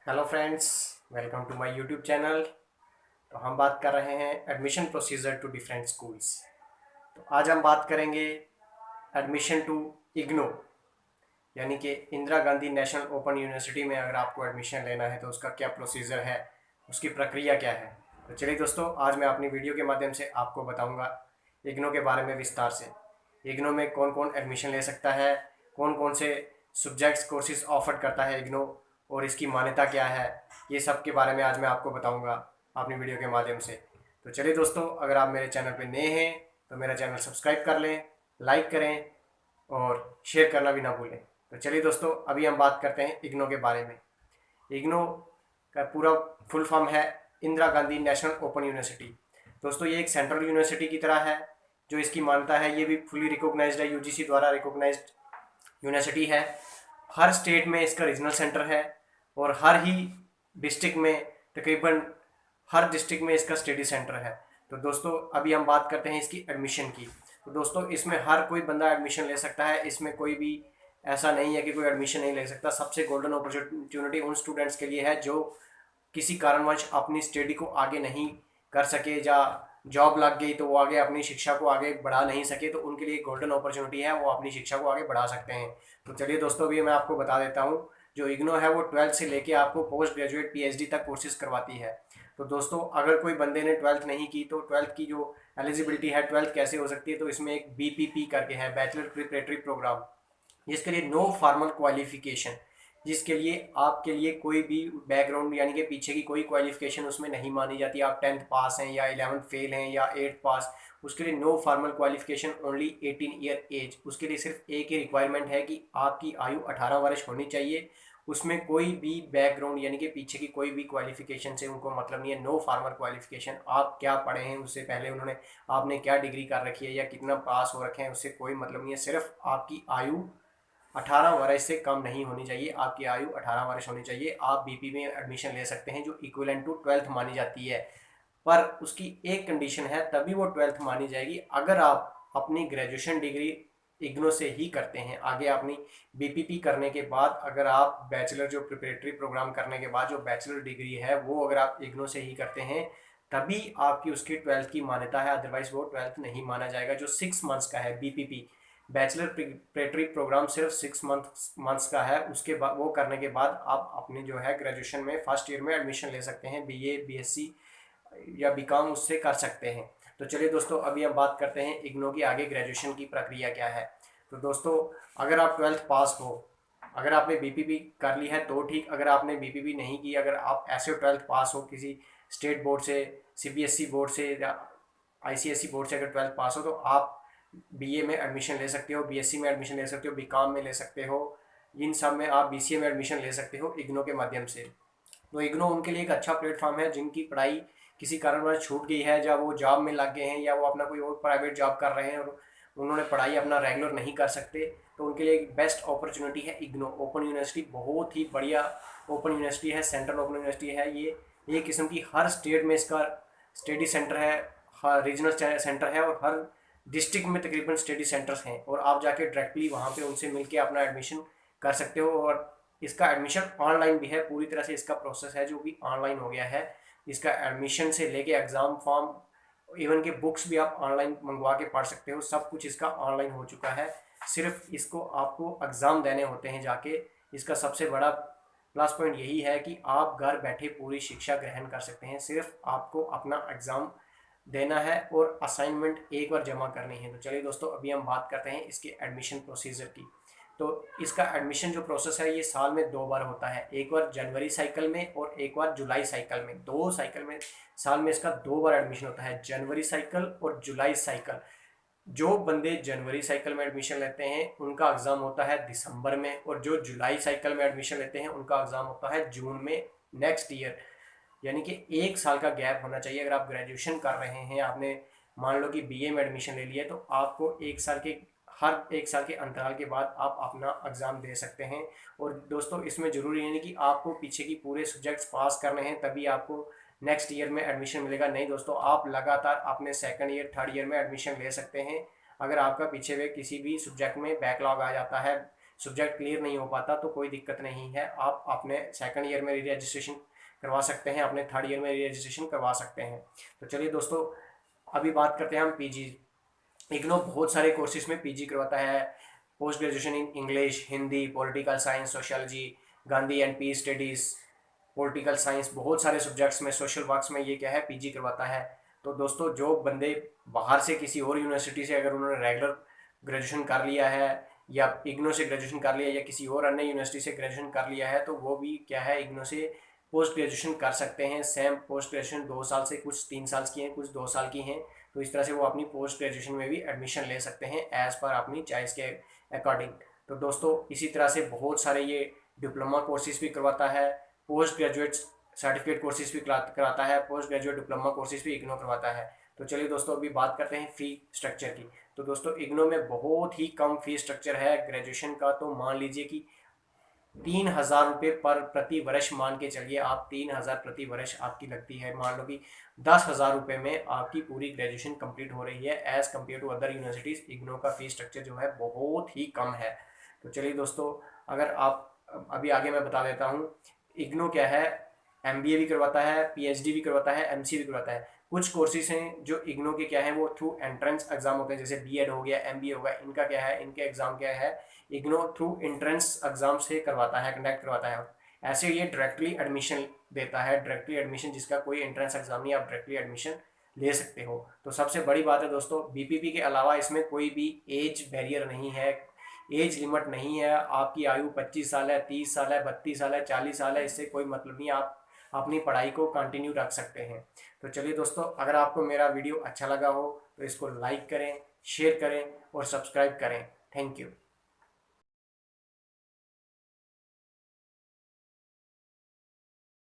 Hello friends, welcome to my YouTube channel. तो हम बात कर रहे हैं admission procedure to different schools. तो आज हम बात करेंगे एडमिशन टू इग्नो, यानी कि Indira Gandhi national open university में अगर आपको एडमिशन लेना है तो उसका क्या प्रोसीजर है, उसकी प्रक्रिया क्या है। तो चलिए दोस्तों, आज मैं अपनी वीडियो के माध्यम से आपको बताऊंगा इग्नो के बारे में विस्तार से। इग्नो में कौन कौन एडमिशन ले सकता है, कौन कौन से सब्जेक्ट्स कोर्सेज ऑफर करता है इग्नो, और इसकी मान्यता क्या है, ये सब के बारे में आज मैं आपको बताऊंगा अपनी वीडियो के माध्यम से। तो चलिए दोस्तों, अगर आप मेरे चैनल पर नए हैं तो मेरा चैनल सब्सक्राइब कर लें, लाइक करें और शेयर करना भी ना भूलें। तो चलिए दोस्तों, अभी हम बात करते हैं इग्नो के बारे में। इग्नो का पूरा फुल फॉर्म है Indira Gandhi national open university. दोस्तों, ये एक सेंट्रल यूनिवर्सिटी की तरह है। जो इसकी मान्यता है ये भी फुली रिकॉग्नाइज्ड है, यूजीसी द्वारा रिकॉग्नाइज्ड यूनिवर्सिटी है। हर स्टेट में इसका रीजनल सेंटर है और हर ही डिस्ट्रिक्ट में, तकरीबन हर डिस्ट्रिक्ट में इसका स्टडी सेंटर है। तो दोस्तों, अभी हम बात करते हैं इसकी एडमिशन की। तो दोस्तों, इसमें हर कोई बंदा एडमिशन ले सकता है। इसमें कोई भी ऐसा नहीं है कि कोई एडमिशन नहीं ले सकता। सबसे गोल्डन अपॉर्चुनिटी उन स्टूडेंट्स के लिए है जो किसी कारणवश अपनी स्टडी को आगे नहीं कर सके, या जॉब लग गई तो वो आगे अपनी शिक्षा को आगे बढ़ा नहीं सके, तो उनके लिए गोल्डन अपॉर्चुनिटी है, वो अपनी शिक्षा को आगे बढ़ा सकते हैं। तो चलिए दोस्तों, अभी मैं आपको बता देता हूँ। जो इग्नो है वो 12th से लेके आपको पोस्ट ग्रेजुएट पीएचडी तक कोर्सेज करवाती है। तो दोस्तों, अगर कोई बंदे ने 12th नहीं की तो 12th की जो एलिजिबिलिटी है, 12th कैसे हो सकती है, तो इसमें एक बीपीपी करके है, बैचलर प्रिपरेटरी प्रोग्राम, जिसके लिए नो फॉर्मल क्वालिफिकेशन, जिसके लिए आपके लिए कोई भी बैकग्राउंड यानी कि पीछे की कोई क्वालिफिकेशन उसमें नहीं मानी जाती। आप 10th पास हैं या 11th फेल हैं या 8th पास, उसके लिए no formal qualification, only 18 year age. उसके लिए सिर्फ एक ही रिक्वायरमेंट है कि आपकी आयु 18 वर्ष होनी चाहिए। उसमें कोई भी बैकग्राउंड यानी कि पीछे की कोई भी क्वालिफिकेशन से उनको मतलब नहीं है। नो फार्मल क्वालिफिकेशन, आप क्या पढ़े हैं उससे पहले उन्होंने आपने क्या डिग्री कर रखी है या कितना पास हो रखे हैं, उससे कोई मतलब नहीं है। सिर्फ आपकी आयु 18 वर्ष से कम नहीं होनी चाहिए, आपकी आयु 18 वर्ष होनी चाहिए। आप बीपी में एडमिशन ले सकते हैं जो इक्विवेलेंट टू 12th मानी जाती है। पर उसकी एक कंडीशन है, तभी वो 12th मानी जाएगी, अगर आप अपनी ग्रेजुएशन डिग्री इग्नो से ही करते हैं। आगे अपनी बीपीपी करने के बाद अगर आप बैचलर जो प्रिपरेटरी प्रोग्राम करने के बाद जो बैचलर डिग्री है वो अगर आप इग्नो से ही करते हैं, तभी आपकी उसकी 12th की मान्यता है। अदरवाइज वो 12th नहीं माना जाएगा। जो 6 मंथ्स का है बीपीपी, बैचलर प्रिपरेटरी प्रोग्राम सिर्फ 6 मंथ्स का है। उसके बाद वो करने के बाद आप अपनी जो है ग्रेजुएशन में फर्स्ट ईयर में एडमिशन ले सकते हैं, बीए बीएससी या बीकॉम उससे कर सकते हैं। तो चलिए दोस्तों, अभी हम बात करते हैं इग्नो की आगे ग्रेजुएशन की प्रक्रिया क्या है। तो दोस्तों, अगर आप 12th पास हो, अगर आपने बीपीपी कर ली है तो ठीक, अगर आपने बीपीपी नहीं की, अगर आप ऐसे 12th पास हो किसी स्टेट बोर्ड से, सीबीएसई बोर्ड से या आईसीएसई बोर्ड से, अगर 12th पास हो तो आप बीए में एडमिशन ले सकते हो, बीएससी में एडमिशन ले सकते हो, बीकॉम में ले सकते हो, इन सब में आप बीसीए में एडमिशन ले सकते हो इग्नो के माध्यम से। तो इग्नो उनके लिए एक अच्छा प्लेटफॉर्म है जिनकी पढ़ाई किसी कारणवश छूट गई है, या वो जॉब में लग गए हैं या वो अपना कोई और प्राइवेट जॉब कर रहे हैं और उन्होंने पढ़ाई अपना रेगुलर नहीं कर सकते, तो उनके लिए एक बेस्ट अपॉर्चुनिटी है इग्नो ओपन यूनिवर्सिटी। बहुत ही बढ़िया ओपन यूनिवर्सिटी है, सेंट्रल ओपन यूनिवर्सिटी है ये। एक किस्म की हर स्टेट में इसका स्टडी सेंटर है, हर रीजनल सेंटर है, और हर डिस्ट्रिक्ट में तकरीबन स्टडी सेंटर्स हैं, और आप जाके डायरेक्टली वहाँ पे उनसे मिलके अपना एडमिशन कर सकते हो। और इसका एडमिशन ऑनलाइन भी है, पूरी तरह से इसका प्रोसेस है जो भी ऑनलाइन हो गया है। इसका एडमिशन से लेके एग्ज़ाम फॉर्म, इवन के बुक्स भी आप ऑनलाइन मंगवा के पढ़ सकते हो। सब कुछ इसका ऑनलाइन हो चुका है। सिर्फ इसको आपको एग्ज़ाम देने होते हैं जाके। इसका सबसे बड़ा प्लस पॉइंट यही है कि आप घर बैठे पूरी शिक्षा ग्रहण कर सकते हैं। सिर्फ आपको अपना एग्ज़ाम देना है और असाइनमेंट एक बार जमा करनी है। तो चलिए दोस्तों, अभी हम बात करते हैं इसके एडमिशन प्रोसीजर की। तो इसका एडमिशन जो प्रोसेस है ये साल में 2 बार होता है, एक बार जनवरी साइकिल में और एक बार जुलाई साइकिल में। 2 साइकिल में, साल में इसका 2 बार एडमिशन होता है, जनवरी साइकिल और जुलाई साइकिल। जो बंदे जनवरी साइकिल में एडमिशन लेते हैं उनका एग्ज़ाम होता है दिसंबर में, और जो जुलाई साइकिल में एडमिशन लेते हैं उनका एग्ज़ाम होता है जून में नेक्स्ट ईयर। यानी कि 1 साल का गैप होना चाहिए। अगर आप ग्रेजुएशन कर रहे हैं, आपने मान लो कि बीए में एडमिशन ले लिया, तो आपको 1 साल के, हर 1 साल के अंतराल के बाद आप अपना एग्ज़ाम दे सकते हैं। और दोस्तों, इसमें ज़रूरी नहीं कि आपको पीछे की पूरे सब्जेक्ट्स पास करने हैं तभी आपको नेक्स्ट ईयर में एडमिशन मिलेगा। नहीं दोस्तों, आप लगातार अपने सेकंड ईयर थर्ड ईयर में एडमिशन ले सकते हैं। अगर आपका पीछे हुए किसी भी सब्जेक्ट में बैकलॉग आ जाता है, सब्जेक्ट क्लियर नहीं हो पाता तो कोई दिक्कत नहीं है, आप अपने सेकंड ईयर में री रजिस्ट्रेशन करवा सकते हैं, अपने थर्ड ईयर में री रजिस्ट्रेशन करवा सकते हैं। तो चलिए दोस्तों, अभी बात करते हैं हम पीजी। इग्नो बहुत सारे कोर्सेज में पीजी करवाता है। Post graduation in English, Hindi, political science, sociology, Gandhi and peace studies, political science, बहुत सारे सब्जेक्ट्स में, सोशल वर्क्स में ये क्या है, पीजी करवाता है। तो दोस्तों, जो बंदे बाहर से किसी और यूनिवर्सिटी से अगर उन्होंने रेगुलर ग्रेजुएशन कर लिया है या इग्नो से ग्रेजुएशन कर लिया या किसी और अन्य यूनिवर्सिटी से ग्रेजुएशन कर लिया है, तो वो भी क्या है, इग्नो से पोस्ट ग्रेजुएशन कर सकते हैं। सेम पोस्ट ग्रेजुएशन 2 साल से, कुछ 3 साल की हैं, कुछ 2 साल की हैं। तो इस तरह से वो अपनी पोस्ट ग्रेजुएशन में भी एडमिशन ले सकते हैं एज पर अपनी चॉइस के अकॉर्डिंग। तो दोस्तों, इसी तरह से बहुत सारे ये डिप्लोमा कोर्सेज भी करवाता है, पोस्ट ग्रेजुएट सर्टिफिकेट कोर्सेज भी कराता है, पोस्ट ग्रेजुएट डिप्लोमा कोर्सेज भी इग्नो करवाता है। तो चलिए दोस्तों, अभी बात करते हैं फी स्ट्रक्चर की। तो दोस्तों, इग्नो में बहुत ही कम फी स्ट्रक्चर है ग्रेजुएशन का। तो मान लीजिए कि 3,000 रुपये पर प्रति वर्ष मान के चलिए आप, 3,000 प्रति वर्ष आपकी लगती है। मान लो कि 10,000 रुपये में आपकी पूरी ग्रेजुएशन कंप्लीट हो रही है। As compare to other universities, IGNOU का फी स्ट्रक्चर जो है बहुत ही कम है। तो चलिए दोस्तों, अगर आप अभी आगे मैं बता देता हूँ, इग्नो क्या है, एमबीए भी करवाता है, पीएचडी भी करवाता है, एमसीए भी करवाता है। कुछ कोर्सेज हैं जो इग्नो के क्या है, वो थ्रू एंट्रेंस एग्जाम होते हैं, जैसे बीएड हो गया, एमबीए हो गया। इनका क्या है, इनके एग्जाम क्या है, इग्नो थ्रू एंट्रेंस एग्जाम से करवाता है, कंडक्ट करवाता है। ऐसे ये डायरेक्टली एडमिशन देता है, डायरेक्टली एडमिशन, जिसका कोई एंट्रेंस एग्जाम नहीं, आप डायरेक्टली एडमिशन ले सकते हो। तो सबसे बड़ी बात है दोस्तों, बीपीपी के अलावा इसमें कोई भी एज बैरियर नहीं है, एज लिमिट नहीं है। आपकी आयु 25 साल है, 30 साल है, 32 साल है, 40 साल है, इससे कोई मतलब नहीं, आप अपनी पढ़ाई को कंटिन्यू रख सकते हैं। तो चलिए दोस्तों, अगर आपको मेरा वीडियो अच्छा लगा हो तो इसको लाइक करें, शेयर करें और सब्सक्राइब करें। Thank you.